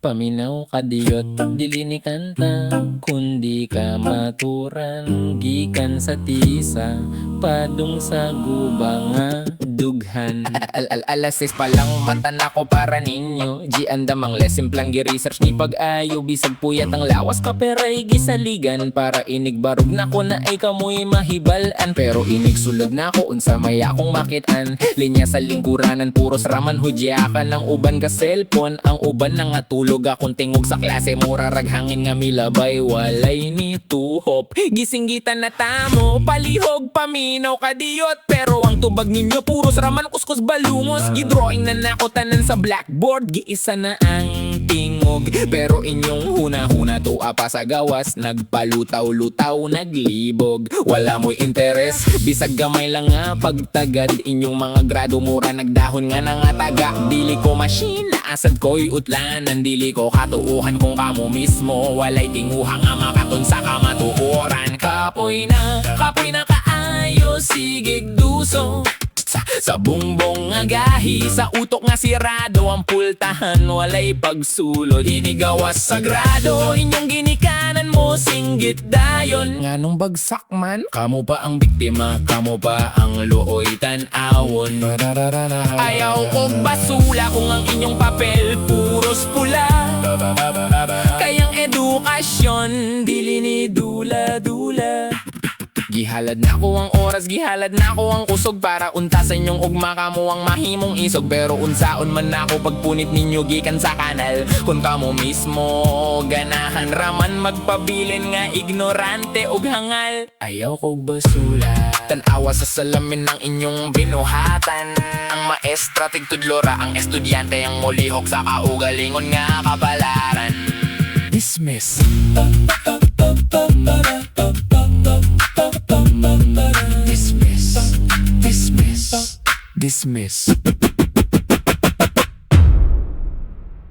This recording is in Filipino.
Paminaw kadiyot, dili ni kanta, kundi ka maturan, gikan sa tisa, padung sa gubanga, dughan. Alas 6 pa lang mata na ko para ninyo, G andamang lesson plan gi-research ni pag-ayo, bisag puyat ang lawas kaperay gisaligan, para inig barog na ko na ay kamoy mahibalan, pero inig sulod na ko unsa may akong makitan, linya sa lingkuranan puros raman hudyakan, ang uban ka cellphone, ang uban na nga tulog akong tingog sa klase, mura raghangin nga milabay, walay ni tuhop, gisinggitan na tamo, palihog paminaw kadiyot, pero ang tubag ninyo puros raman kuskus balungos, gidrawing na nako tanan sa blackboard, giisa na ang tingog, pero inyong huna-huna tuwa pa sa gawas, nagpalutaw-lutaw, naglibog, wala mo'y interes, bisag gamay lang nga pagtagad, inyong mga grado mura nagdahon nga na nga taga, dili ko machine, asad ko'y utlanan, dili ko katuuhan kung kamo mismo, walay tinguha nga makaton sa kamatuoran, kapoy na kaayo, sigig duso sa bungbong nga gahi, sa utok nga sirado, ang pultahan walay pagsulod, inigawas sagrado, inyong ginikanan mo singgit dayon, nganong bagsak man, kamo pa ang biktima, kamo pa ang luoy tan-awon, ayaw ko basula kung ang inyong papel puros pula, kayang edukasyon dili ni dula-dula. Gihalad na ko ang oras, gihalad na ko ang kusog, para untasan yung ugma kamo ang mahimong isog, pero unsaon man ako pagpunit ninyo gikan sa kanal, kun kamo mismo ganahan raman magpabilin nga ignorante ug hangal, ayaw kog basula, tanawa sa salamin ng inyong binuhatan, ang maestra tigtudlora, ang estudyante ang mulihok sa kaugalingon nga kapalaran. Dismiss. Dismiss.